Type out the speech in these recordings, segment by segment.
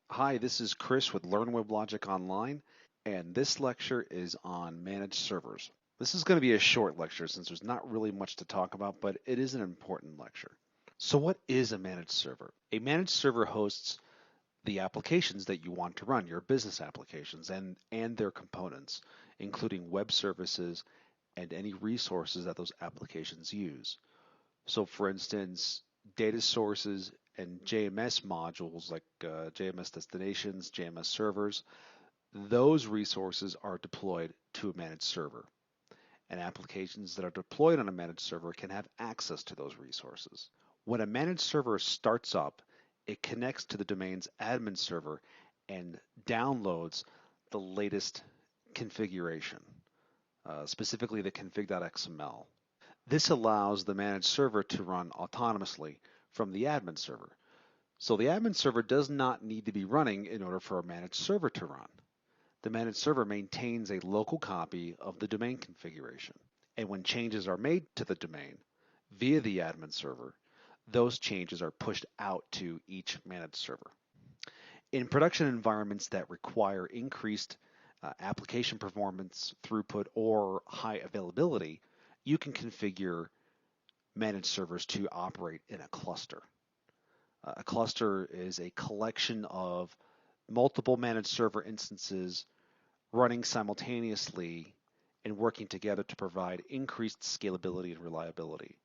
Hi, this is Chris with Learn WebLogic Online, and this lecture is on managed servers. This is going to be a short lecture since there's not really much to talk about, but it is an important lecture. So what is a managed server? A managed server hosts the applications that you want to run, your business applications and their components, including web services and any resources that those applications use. So for instance, data sources and JMS modules like JMS destinations, JMS servers, those resources are deployed to a managed server. And applications that are deployed on a managed server can have access to those resources. When a managed server starts up, it connects to the domain's admin server and downloads the latest configuration, specifically the config.xml. This allows the managed server to run autonomously from the admin server. So the admin server does not need to be running in order for a managed server to run. The managed server maintains a local copy of the domain configuration. And when changes are made to the domain via the admin server, those changes are pushed out to each managed server. In production environments that require increased application performance, throughput, or high availability, you can configure managed servers to operate in a cluster. A cluster is a collection of multiple managed server instances running simultaneously and working together to provide increased scalability and reliability.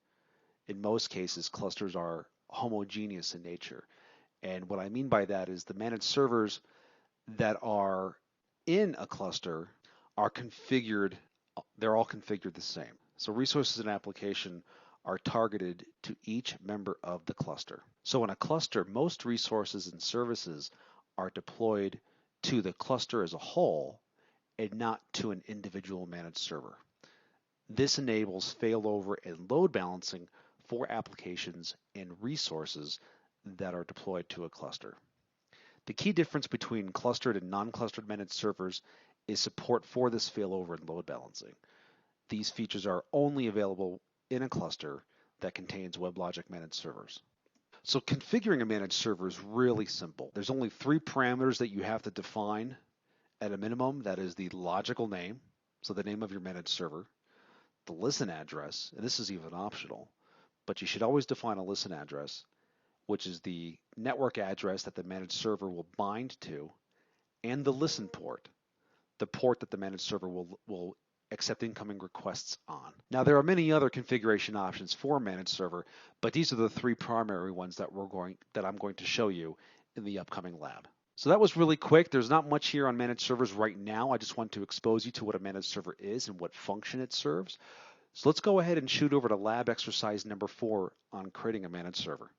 In most cases, clusters are homogeneous in nature. And what I mean by that is the managed servers that are in a cluster are configured, they're all configured the same. So resources and application are targeted to each member of the cluster. So in a cluster, most resources and services are deployed to the cluster as a whole and not to an individual managed server. This enables failover and load balancing for applications and resources that are deployed to a cluster. The key difference between clustered and non-clustered managed servers is support for this failover and load balancing. These features are only available in a cluster that contains WebLogic managed servers. So configuring a managed server is really simple. There's only three parameters that you have to define at a minimum. That is the logical name, so the name of your managed server, the listen address, and this is even optional, but you should always define a listen address, which is the network address that the managed server will bind to, and the listen port, the port that the managed server will accept incoming requests on. Now there are many other configuration options for a managed server, but these are the three primary ones that I'm going to show you in the upcoming lab. So that was really quick. There's not much here on managed servers right now. I just want to expose you to what a managed server is and what function it serves. So let's go ahead and shoot over to lab exercise number 4 on creating a managed server.